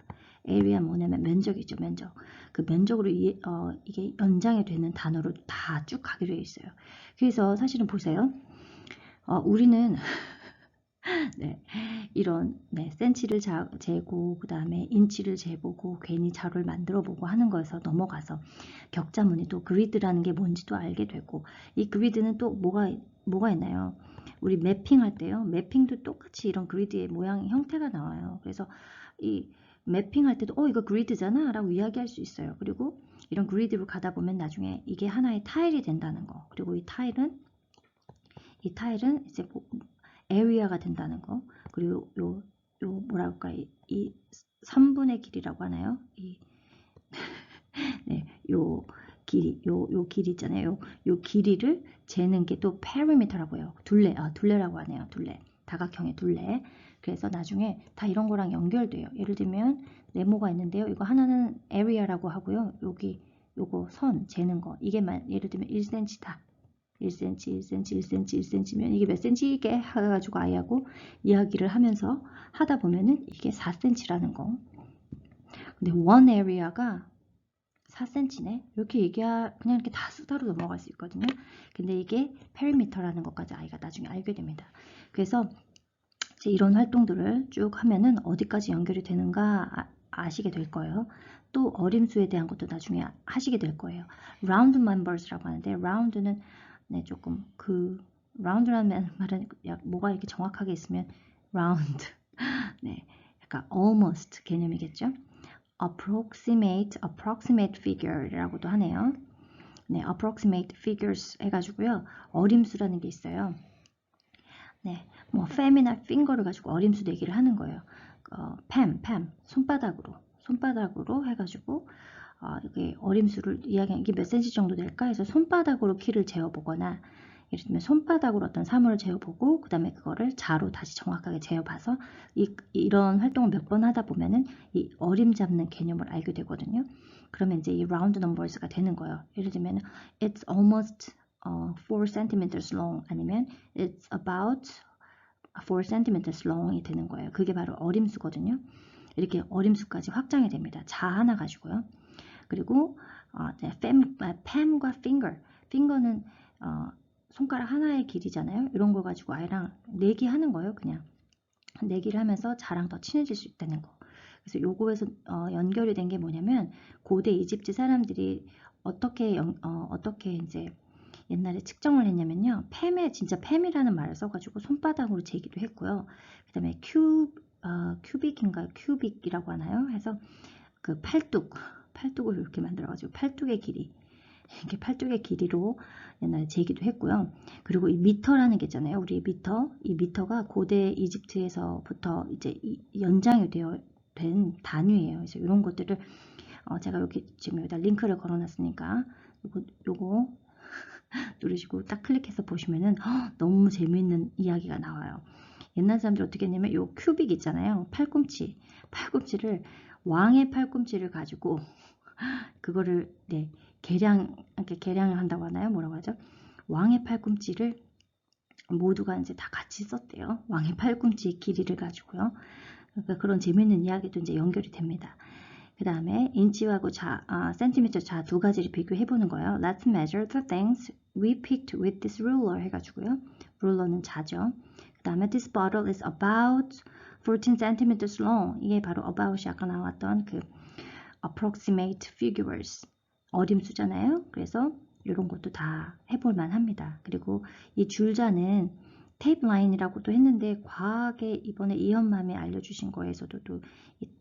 area 뭐냐면 면적이죠, 면적. 그 면적으로 이게 연장이 되는 단어로 다 쭉 가게 되어 있어요. 그래서 사실은 보세요. 우리는 이런 센치를 재고 그 다음에 인치를 재보고 괜히 자료를 만들어보고 하는 거에서 넘어가서 격자무늬도 그리드라는 게 뭔지도 알게 되고, 이 그리드는 또 뭐가 있나요? 우리 매핑할 때요. 매핑도 똑같이 이런 그리드의 모양 형태가 나와요. 그래서 이 매핑할 때도 이거 그리드잖아 라고 이야기할 수 있어요. 그리고 이런 그리드로 가다 보면 나중에 이게 하나의 타일이 된다는 거. 그리고 이 타일은 이제 에리아가 된다는 거. 그리고 요 뭐랄까 이 3분의 길이라고 하나요? 요 길이 있잖아요. 요 길이를 재는 게 또 페리미터라고 해요. 둘레라고 하네요. 다각형의 둘레. 그래서 나중에 다 이런 거랑 연결돼요. 예를 들면 네모가 있는데요. 이거 하나는 에리아라고 하고요. 요거 선 재는 거. 이게 예를 들면 1cm다. 1cm, 1cm, 1cm, 1cm면 이게 몇 cm이게 해가지고 아이하고 이야기를 하면서 하다 보면은 이게 4cm라는 거. 근데 one area가 4cm네. 이렇게 그냥 이렇게 다 수다로 넘어갈 수 있거든요. 근데 이게 페리미터라는 것까지 아이가 나중에 알게 됩니다. 그래서 이제 이런 활동들을 쭉 하면은 어디까지 연결이 되는가 아시게 될 거예요. 또 어림수에 대한 것도 나중에 하시게 될 거예요. round numbers라고 하는데 round는 네, 조금 round라는 말은 뭐가 이렇게 정확하게 있으면 round 네, 약간 almost 개념이겠죠. approximate figure라고도 하네요. 네, approximate figures 해가지고요. 어림수라는 게 있어요. 네, 뭐 팸이나 핑거를 가지고 어림수 내기를 하는 거예요. 팸, 손바닥으로 해가지고 이게 어림수를 이야기하는 이게 몇 센치 정도 될까 해서 손바닥으로 키를 재어보거나 예를 들면 손바닥으로 어떤 사물을 재어보고 그 다음에 그거를 자로 다시 정확하게 재어봐서 이런 활동을 몇 번 하다 보면은 이 어림 잡는 개념을 알게 되거든요. 그러면 이제 이 round numbers가 되는 거예요. 예를 들면 it's almost 4 centimeters long 아니면 it's about 4 centimeters long이 되는 거예요. 그게 바로 어림수거든요. 이렇게 어림수까지 확장이 됩니다. 자 하나 가지고요. 그리고 팸과 finger는 손가락 하나의 길이잖아요. 이런 거 가지고 아이랑 내기 하는 거예요. 그냥 내기를 하면서 자랑 더 친해질 수 있다는 거. 그래서 요거에서 연결이 된 게 뭐냐면 고대 이집트 사람들이 어떻게 이제 옛날에 측정을 했냐면요. 진짜 팸이라는 말을 써가지고 손바닥으로 재기도 했고요. 그 다음에 큐빅이라고 하나요? 해서 그 팔뚝을 이렇게 만들어가지고 팔뚝의 길이 이렇게 팔뚝의 길이로 옛날에 재기도 했고요. 그리고 이 미터라는 게 있잖아요. 우리 이 미터가 고대 이집트에서부터 이제 연장이 된 단위예요. 그래서 이런 것들을 제가 지금 여기다 링크를 걸어놨으니까 요거 누르시고 딱 클릭해서 보시면은 너무 재미있는 이야기가 나와요. 옛날 사람들 어떻게 했냐면 요 큐빅 있잖아요. 팔꿈치를 왕의 팔꿈치를 가지고 그거를 계량을 한다고 하나요? 뭐라고 하죠? 왕의 팔꿈치를 모두가 이제 다 같이 썼대요. 왕의 팔꿈치의 길이를 가지고요. 그러니까 그런 재미있는 이야기도 이제 연결이 됩니다. 그 다음에 인치하고 센티미터 자 두 가지를 비교해 보는 거예요. Let's measure the things we picked with this ruler 해가지고요. 룰러는 자죠. 그 다음에 this bottle is about 14 centimeters long. 이게 바로 about이 아까 나왔던 그 approximate figures 어림수잖아요. 그래서 이런 것도 다 해볼만 합니다. 그리고 이 줄자는 테이프 라인이라고도 했는데 과하게 이번에 이현맘이 알려주신 거에서도 또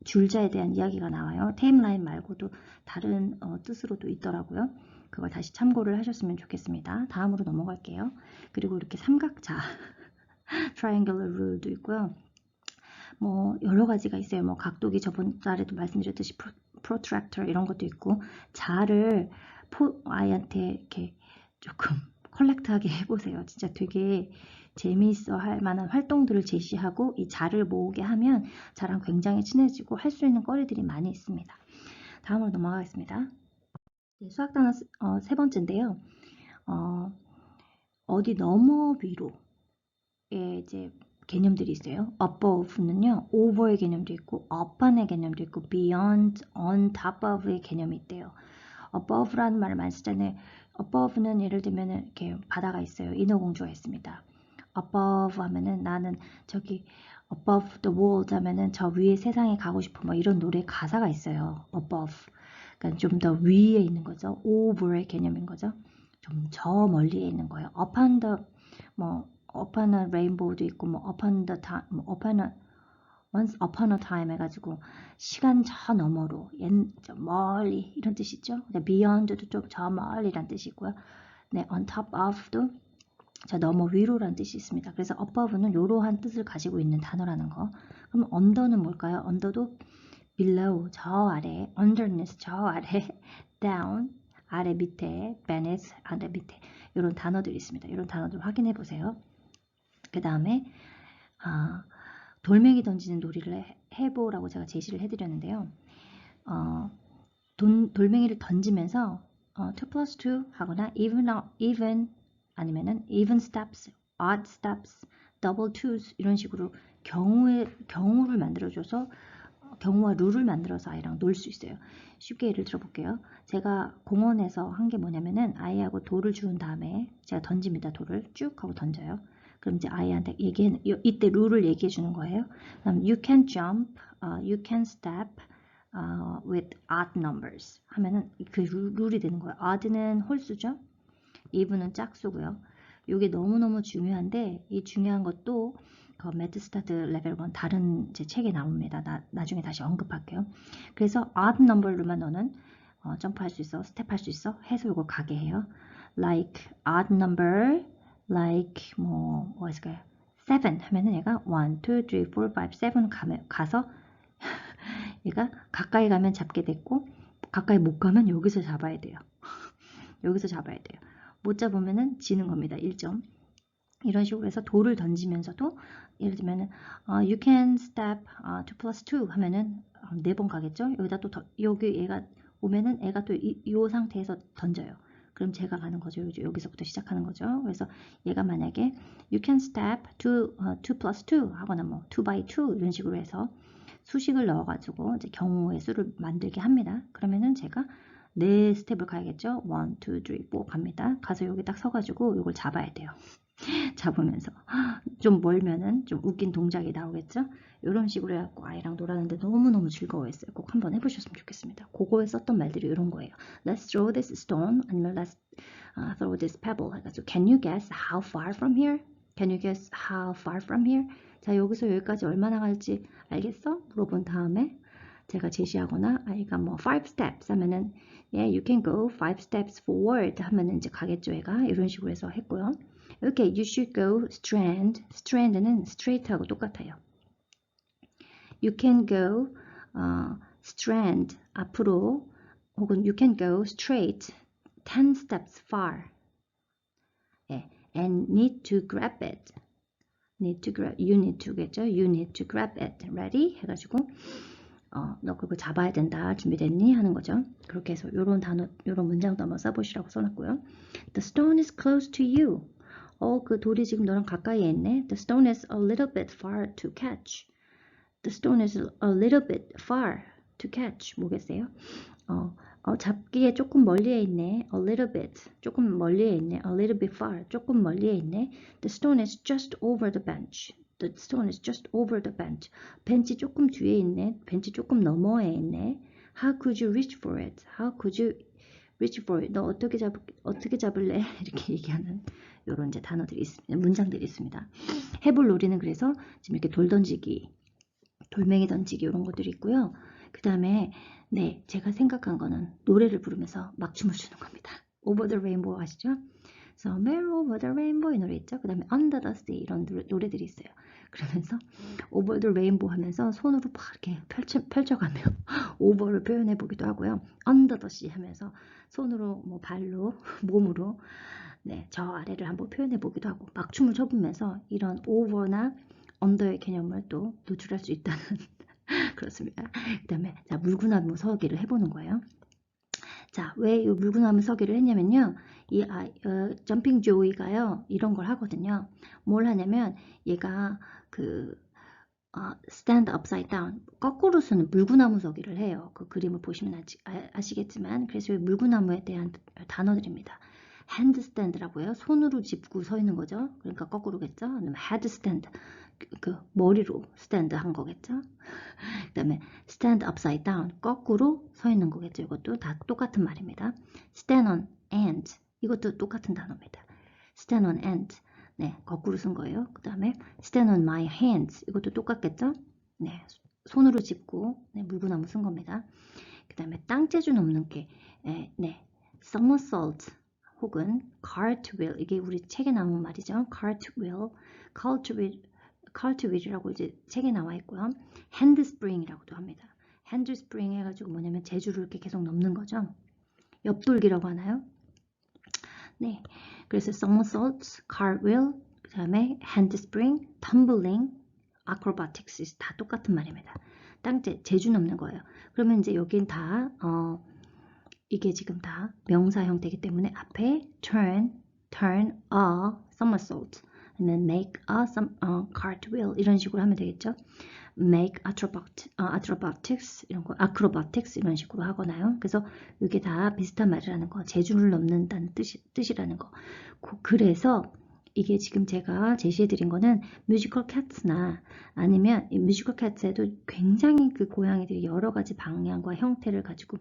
줄자에 대한 이야기가 나와요. 테이프 라인 말고도 다른 뜻으로도 있더라고요. 그걸 다시 참고를 하셨으면 좋겠습니다. 다음으로 넘어갈게요. 그리고 이렇게 삼각자 triangular rule도 있고요. 뭐 여러 가지가 있어요. 뭐 각도기 저번 달에도 말씀드렸듯이 protractor 이런 것도 있고 자를 아이한테 이렇게 조금 컬렉트하게 해보세요. 진짜 되게 재미있어 할 만한 활동들을 제시하고 이 자를 모으게 하면 자랑 굉장히 친해지고 할 수 있는 거리들이 많이 있습니다. 다음으로 넘어가겠습니다. 네, 수학 단어 세 번째인데요. 어디 너머 위로의 이제 개념들이 있어요. above는요, over의 개념도 있고, upon의 개념도 있고, beyond, on top of의 개념이 있대요. above라는 말을 많이 쓰잖아요. above는 예를 들면 이렇게 바다가 있어요. 인어공주가 있습니다. above 하면은 나는 저기 above the world 하면은 저 위에 세상에 가고 싶어 뭐 이런 노래 가사가 있어요. above. 그러니까 좀 더 위에 있는 거죠. over의 개념인 거죠. 좀 저 멀리에 있는 거예요. upon the upon a rainbow도 있고 뭐 upon the time, once upon a time 해가지고 시간 저 너머로 저 멀리 이런 뜻이죠. beyond도 좀 저 멀리란 뜻이고요. 네, on top of도 저 너머 위로란 뜻이 있습니다. 그래서 above는 이러한 뜻을 가지고 있는 단어라는 거. 그럼 under는 뭘까요? under도 below 저 아래, underneath 저 아래, down 아래 밑에, beneath 아래 밑에 이런 단어들이 있습니다. 이런 단어들 확인해 보세요. 그 다음에 돌멩이 던지는 놀이를 해보라고 제가 제시를 해드렸는데요. 돌멩이를 던지면서 2 plus 2 하거나 even 아니면은 even steps, odd steps, double twos 이런 식으로 경우를 만들어줘서 경우와 룰을 만들어서 아이랑 놀 수 있어요. 쉽게 예를 들어 볼게요. 제가 공원에서 한 게 뭐냐면은 아이하고 돌을 주운 다음에 제가 던집니다. 돌을 쭉 하고 던져요. 그럼 이제 아이한테 이때 룰을 얘기해 주는 거예요. 그럼 you can jump, you can step with odd numbers 하면은 그 룰이 되는 거예요. odd는 홀수죠. even은 짝수고요. 이게 너무너무 중요한데 이 중요한 것도 그 매트 스타트 레벨 1 다른 제 책에 나옵니다. 나중에 다시 언급할게요. 그래서 odd number로만 너는 점프할 수 있어, 스텝할 수 있어 해서 이걸 가게 해요. like odd number, like 뭐가 있을까요? 7 하면은 얘가 1, 2, 3, 4, 5, 7 가서 얘가 가까이 가면 잡게 됐고 가까이 못 가면 여기서 잡아야 돼요. 여기서 잡아야 돼요. 못 잡으면은 지는 겁니다. 1점. 이런 식으로 해서 돌을 던지면서도 예를 들면은 you can step 2 plus 2 하면은 4번 가겠죠? 여기다 또 여기 얘가 오면은 애가 또 이 상태에서 던져요. 그럼 제가 가는 거죠. 여기서부터 시작하는 거죠. 그래서 얘가 만약에 you can step 2 plus 2 하거나 뭐 2 by 2 이런 식으로 해서 수식을 넣어가지고 이제 경우의 수를 만들게 합니다. 그러면은 제가 4스텝을 가야겠죠? 1, 2, 3, 4 갑니다. 가서 여기 딱 서가지고 이걸 잡아야 돼요. 잡으면서 좀 멀면은 좀 웃긴 동작이 나오겠죠? 이런 식으로 해갖고 아이랑 놀았는데 너무너무 즐거워했어요. 꼭 한번 해보셨으면 좋겠습니다. 그거에 썼던 말들이 이런 거예요. Let's throw this stone 아니면 let's throw this pebble 해가지고 Can you guess how far from here? Can you guess how far from here? 자, 여기서 여기까지 얼마나 갈지 알겠어? 물어본 다음에 제가 제시하거나 아이가 뭐 5 steps 하면은 yeah, you can go 5 steps forward 하면은 이제 가겠죠, 얘가. 이런 식으로 해서 했고요. 이렇게 you should go strand. strand는 straight하고 똑같아요. You can go strand 앞으로 혹은 you can go straight 10 steps far. 예, and need to grab it. need to grab, you need to겠죠? you need to grab it. ready? 해가지고 너 그거 잡아야 된다. 준비됐니? 하는 거죠. 그렇게 해서 요런 단어, 요런 문장도 한번 써보시라고 써놨고요. The stone is close to you. 그 돌이 지금 너랑 가까이에 있네. The stone is a little bit far to catch. The stone is a little bit far to catch. 뭐겠어요? 잡기에 조금 멀리에 있네. A little bit. 조금 멀리에 있네. A little bit far. 조금 멀리에 있네. The stone is just over the bench. The stone is just over the bench. 벤치 조금 뒤에 있네. 벤치 조금 너머에 있네. How could you reach for it? How could you reach for it? 너 어떻게 잡을래? 이렇게 얘기하는 이런 이제 단어들이 있습니다. 문장들이 있습니다. 해볼 놀이는 그래서 지금 이렇게 돌 던지기, 돌멩이 던지기 이런 것들이 있고요. 그 다음에 네, 제가 생각한 거는 노래를 부르면서 막 춤을 추는 겁니다. Over the Rainbow 아시죠? Somewhere Over the Rainbow 이 노래 있죠? 그 다음에 Under the Sea 이런 노래들이 있어요. 그러면서 Over the Rainbow 하면서 손으로 막 이렇게 펼쳐가며 Over를 표현해 보기도 하고요. Under the Sea 하면서 손으로 뭐 발로 몸으로 네, 저 아래를 한번 표현해 보기도 하고 막 춤을 춰보면서 이런 over나 under의 개념을 또 노출할 수 있다는 그렇습니다. 그 다음에 자, 물구나무 서기를 해보는 거예요. 자, 왜 이 물구나무 서기를 했냐면요. 이 점핑 조이가요. 이런 걸 하거든요. 뭘 하냐면 얘가 stand upside down 거꾸로 서는 물구나무 서기를 해요. 그 그림을 보시면 아시겠지만 그래서 이 물구나무에 대한 단어들입니다. handstand라고 해요. 손으로 짚고 서 있는 거죠. 그러니까 거꾸로겠죠. 아니면 headstand 그 머리로 스탠드 한 거겠죠. 그 다음에 stand upside down 거꾸로 서 있는 거겠죠. 이것도 다 똑같은 말입니다. stand on end 이것도 똑같은 단어입니다. stand on end 네, 거꾸로 쓴 거예요. 그 다음에 stand on my hands 이것도 똑같겠죠. 네, 손으로 짚고 네, 물구나무 쓴 겁니다. 그 다음에 땅재주 넘는 게 네, somersault 혹은 cartwheel 이게 우리 책에 나온 말이죠. cartwheel, cartwheel이라고 이제 책에 나와 있고요. handspring이라고도 합니다. handspring 해가지고 뭐냐면 재주를 이렇게 계속 넘는 거죠. 옆돌기라고 하나요? 네, 그래서 somersault, cartwheel, 그 다음에 handspring, tumbling, acrobatics 다 똑같은 말입니다. 재주 넘는 거예요. 그러면 이제 여긴 다 이게 지금 다 명사 형태이기 때문에 앞에 turn, turn a somersault, 아니면 make a cartwheel 이런 식으로 하면 되겠죠. make acrobatics 이런 거, acrobatics 이런 식으로 하거나요. 그래서 이게 다 비슷한 말이라는 거, 재주를 넘는다는 뜻이라는 거. 그래서 이게 지금 제가 제시해드린 거는 뮤지컬 캣츠나 아니면 뮤지컬 캣츠에도 굉장히 그 고양이들이 여러 가지 방향과 형태를 가지고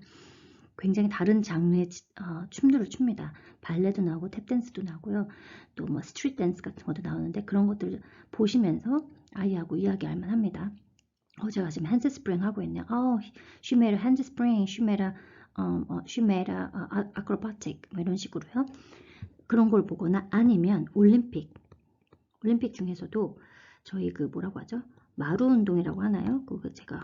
굉장히 다른 장르의 춤들을 춥니다. 발레도 나오고 탭댄스도 나오고요. 또 뭐 스트릿 댄스 같은 것도 나오는데 그런 것들 보시면서 아이하고 이야기할 만합니다. 제가 지금 핸드 스프링 하고 있네요. she made a hand spring, she made a acrobatic 뭐 이런 식으로요. 그런 걸 보거나 아니면 올림픽 중에서도 저희 그 뭐라고 하죠? 마루 운동이라고 하나요? 그거 제가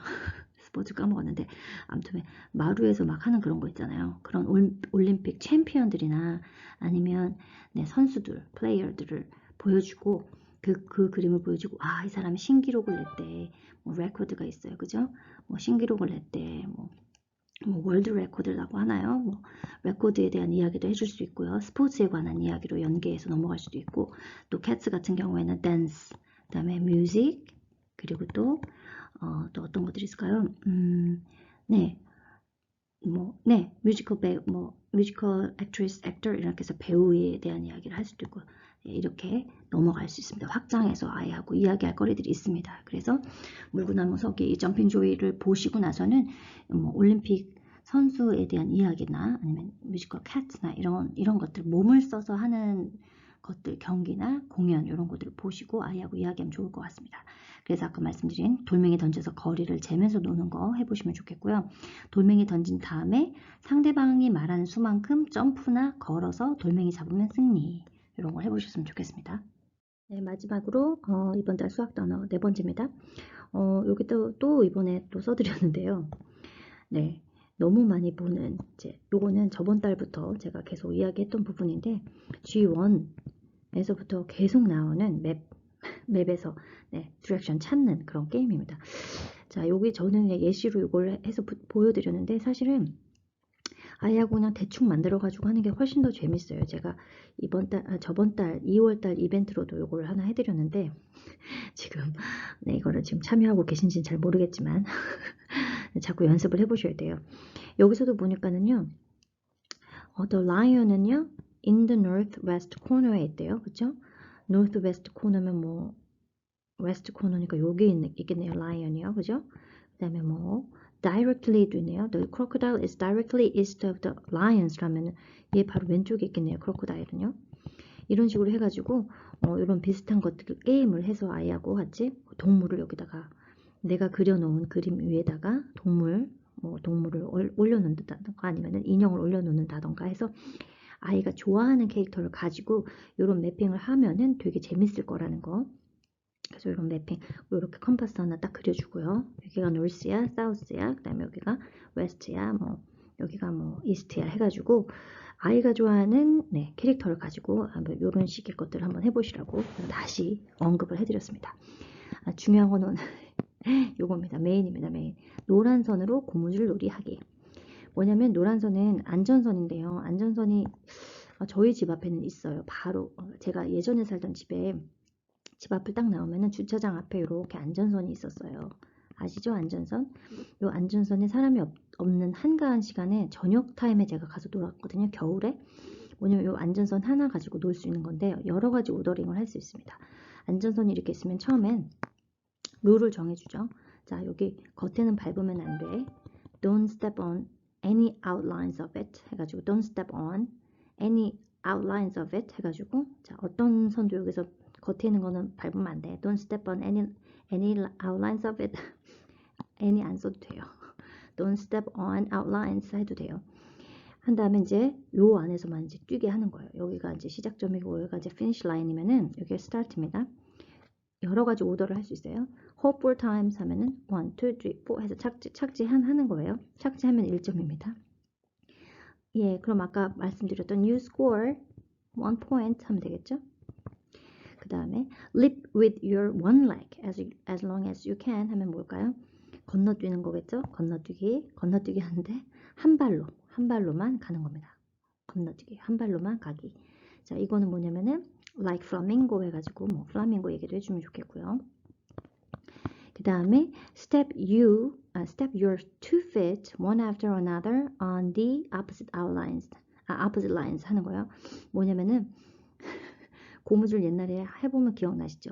스포츠 까먹었는데 아무튼 마루에서 막 하는 그런 거 있잖아요. 그런 올림픽 챔피언들이나 아니면 네, 선수들, 플레이어들을 보여주고 그 그림을 보여주고 이 사람이 신기록을 냈대. 뭐 레코드가 있어요. 그죠? 뭐 신기록을 냈대. 뭐 월드 레코드라고 하나요? 뭐 레코드에 대한 이야기도 해줄 수 있고요. 스포츠에 관한 이야기로 연계해서 넘어갈 수도 있고 또 캣츠 같은 경우에는 댄스, 그 다음에 뮤직, 그리고 또 어떤 것들이 있을까요? 네, 뮤지컬 액트리스, 액터 이렇게 해서 배우에 대한 이야기를 할 수도 있고 이렇게 넘어갈 수 있습니다. 확장해서 아이하고 이야기할 거리들이 있습니다. 그래서 물구나무 서기 이 점핑 조이를 보시고 나서는 뭐 올림픽 선수에 대한 이야기나 아니면 뮤지컬 캣츠나 이런 것들 몸을 써서 하는 것들 경기나 공연 이런 것들을 보시고 아이하고 이야기하면 좋을 것 같습니다. 그래서 아까 말씀드린 돌멩이 던져서 거리를 재면서 노는 거 해보시면 좋겠고요. 돌멩이 던진 다음에 상대방이 말하는 수만큼 점프나 걸어서 돌멩이 잡으면 승리 이런 걸 해보셨으면 좋겠습니다. 네, 마지막으로 이번 달 수학 단어 네 번째입니다. 여기 또 이번에 또 써드렸는데요. 네, 너무 많이 보는 요거는 저번 달부터 제가 계속 이야기했던 부분인데 G1에서부터 계속 나오는 맵에서 디렉션 찾는 그런 게임입니다. 자, 여기 저는 예시로 이걸 해서 보여드렸는데 사실은 아이하고 그냥 대충 만들어가지고 하는 게 훨씬 더 재밌어요. 제가 저번 달 2월달 이벤트로도 이걸 하나 해드렸는데 지금 이거를 지금 참여하고 계신지는 잘 모르겠지만 자꾸 연습을 해보셔야 돼요. 여기서도 보니까는요, The Lion은요, in the northwest corner에 있대요. 그쵸? northwest corner면 뭐 웨스트 코너니까 여기 있겠네요. Lion이요. 그죠? 그 다음에 뭐 directly도 있네요. The crocodile is directly east of the lions 라면 얘 바로 왼쪽에 있겠네요. crocodile은요. 이런 식으로 해가지고 이런 비슷한 것들 게임을 해서 아이하고 같이 동물을 여기다가 내가 그려놓은 그림 위에다가 동물을 올려놓는다던가 아니면 인형을 올려놓는다던가 해서 아이가 좋아하는 캐릭터를 가지고 이런 매핑을 하면은 되게 재밌을 거라는 거. 그래서 이런 매핑 이렇게 컴파스 하나 딱 그려주고요. 여기가 north야, south야, 그다음에 여기가 west야, 뭐 여기가 뭐 east야 해가지고 아이가 좋아하는 캐릭터를 가지고 이런 식의 것들을 한번 해보시라고 다시 언급을 해드렸습니다. 중요한 거는 요겁니다. 메인입니다. 메인. 노란 선으로 고무줄 놀이하기. 뭐냐면 노란 선은 안전선인데요. 안전선이 저희 집 앞에는 있어요. 바로 제가 예전에 살던 집에 집 앞을 딱 나오면은 주차장 앞에 이렇게 안전선이 있었어요. 아시죠? 안전선? 요 안전선에 사람이 없는 한가한 시간에 저녁 타임에 제가 가서 놀았거든요. 겨울에. 뭐냐면 요 안전선 하나 가지고 놀 수 있는 건데 여러 가지 오더링을 할 수 있습니다. 안전선이 이렇게 있으면 처음엔 룰을 정해주죠. 자, 여기 겉에는 밟으면 안 돼. Don't step on any outlines of it 해가지고 Don't step on any outlines of it 해가지고 자, 어떤 선도 여기서 겉에 있는 거는 밟으면 안 돼. Don't step on any outlines of it. any 안 써도 돼요. Don't step on outlines 해도 돼요. 한 다음에 이제 요 안에서만 이제 뛰게 하는 거예요. 여기가 이제 시작점이고 여기가 이제 finish line이면은 여기가 start입니다. 여러 가지 오더를 할 수 있어요. Hope for times 하면은 1, 2, 3, 4 해서 착지하는 거예요. 착지하면 1점입니다. 예, 그럼 아까 말씀드렸던 you score 1 point 하면 되겠죠? 그 다음에 leap with your one leg as long as you can 하면 뭘까요? 건너뛰는 거겠죠? 건너뛰기 하는데 한 발로만 가는 겁니다. 건너뛰기 한 발로만 가기. 자, 이거는 뭐냐면은 like flamingo 해가지고 뭐 플라밍고 얘기도 해주면 좋겠고요. 그 다음에 step your 2 feet one after another on the opposite lines 하는 거예요. 뭐냐면은 고무줄 옛날에 해보면 기억나시죠?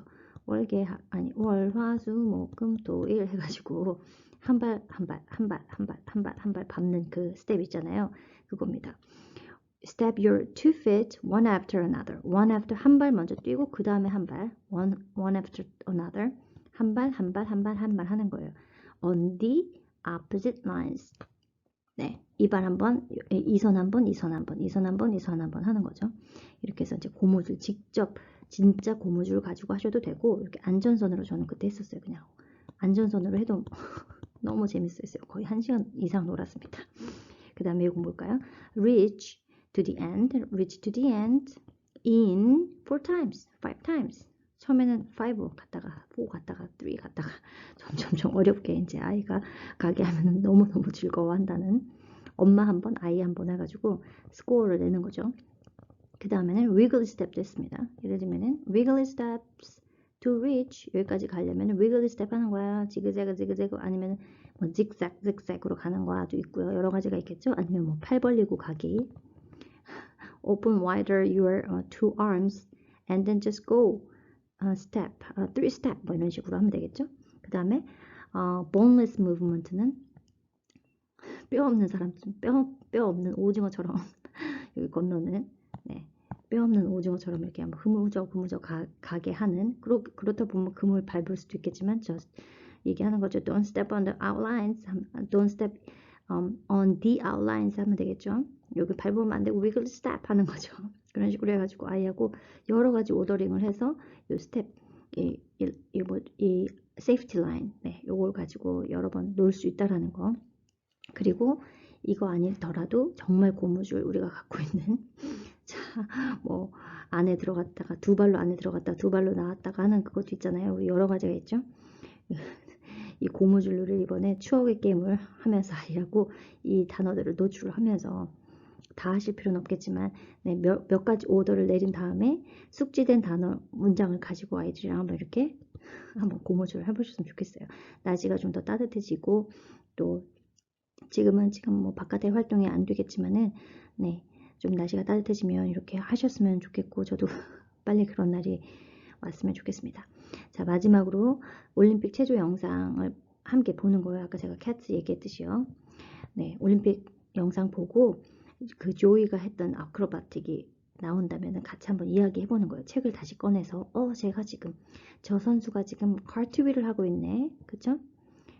월화수목금토일 해가지고 한 발 밟는 그 스텝 있잖아요. 그겁니다. Step your 2 feet one after another. one after 한 발 먼저 뛰고 그 다음에 한 발 one after another 한 발 하는 거예요. On the opposite lines. 네, 이 발 한 번, 이 선 한 번, 이 선 한 번, 이 선 한 번, 이 선 한 번 하는 거죠. 이렇게 해서 이제 고무줄 직접 진짜 고무줄 가지고 하셔도 되고 이렇게 안전선으로 저는 그때 했었어요. 그냥 안전선으로 해도 너무 재밌었어요. 거의 1시간 이상 놀았습니다. 그 다음에 이거 뭘까요? reach to the end in 4 times. 처음에는 5 갔다가 4 갔다가 3 갔다가 점점 어렵게 이제 아이가 가게 하면 너무너무 즐거워한다는 엄마 한 번, 아이 한 번 해가지고 스코어를 내는 거죠. 그 다음에는 wiggle step도 했습니다. 예를 들면은 wiggle steps to reach 여기까지 가려면 wiggle step 하는 거야. 지그재그 아니면 뭐 zigzag으로 가는 거야도 있고요. 여러 가지가 있겠죠. 아니면 뭐 팔 벌리고 가기 open wider your 2 arms and then just go step, 3 step 뭐 이런 식으로 하면 되겠죠. 그 다음에 boneless movement는 뼈 없는 사람, 뼈 없는 오징어처럼 여기 건너는 네, 뼈 없는 오징어처럼 이렇게 한번 흐무적 가게 하는 그렇다 보면 그물 밟을 수도 있겠지만 just 얘기하는 거죠. Don't step on the outlines, don't step on the outlines 하면 되겠죠. 여기 밟으면 안 되고 wiggle step 하는 거죠. 그런 식으로 해가지고 아이하고 여러 가지 오더링을 해서 이 스텝 이 safety line 네, 요걸 가지고 여러 번 놀 수 있다라는 거. 그리고 이거 아니더라도 정말 고무줄 우리가 갖고 있는 자, 뭐 안에 들어갔다가 두 발로 안에 들어갔다가 두 발로 나왔다가 하는 그것도 있잖아요. 우리 여러 가지가 있죠. 이 고무줄을 이번에 추억의 게임을 하면서 아이하고 이 단어들을 노출을 하면서 다 하실 필요는 없겠지만 네, 몇 가지 오더를 내린 다음에 숙지된 단어 문장을 가지고 아이들이랑 한번 이렇게 한번 고무줄을 해보셨으면 좋겠어요. 날씨가 좀 더 따뜻해지고 또 지금 뭐 바깥의 활동이 안 되겠지만은 네, 좀 날씨가 따뜻해지면 이렇게 하셨으면 좋겠고 저도 빨리 그런 날이 왔으면 좋겠습니다. 자, 마지막으로 올림픽 체조 영상을 함께 보는 거예요. 아까 제가 캣츠 얘기했듯이요. 네, 올림픽 영상 보고 그 조이가 했던 아크로바틱이 나온다면 같이 한번 이야기해 보는 거예요. 책을 다시 꺼내서 제가 지금 저 선수가 지금 카트윌을 하고 있네. 그쵸?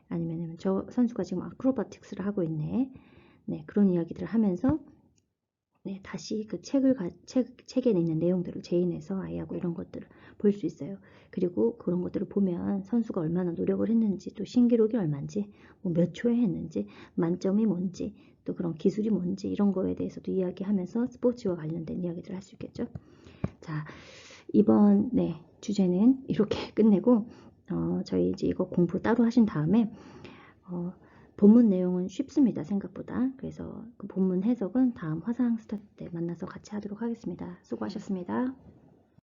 아니면 저 선수가 지금 아크로바틱스를 하고 있네. 네, 그런 이야기들을 하면서 네, 다시 그 책에 있는 내용들을 재인해서 아이하고 이런 것들을 볼 수 있어요. 그리고 그런 것들을 보면 선수가 얼마나 노력을 했는지, 또 신기록이 얼마인지, 뭐 몇 초에 했는지, 만점이 뭔지, 또 그런 기술이 뭔지 이런 거에 대해서도 이야기하면서 스포츠와 관련된 이야기들을 할 수 있겠죠. 자, 이번 주제는 이렇게 끝내고 저희 이제 이거 공부 따로 하신 다음에 본문 내용은 쉽습니다. 생각보다. 그래서 그 본문 해석은 다음 화상 스타트 때 만나서 같이 하도록 하겠습니다. 수고하셨습니다.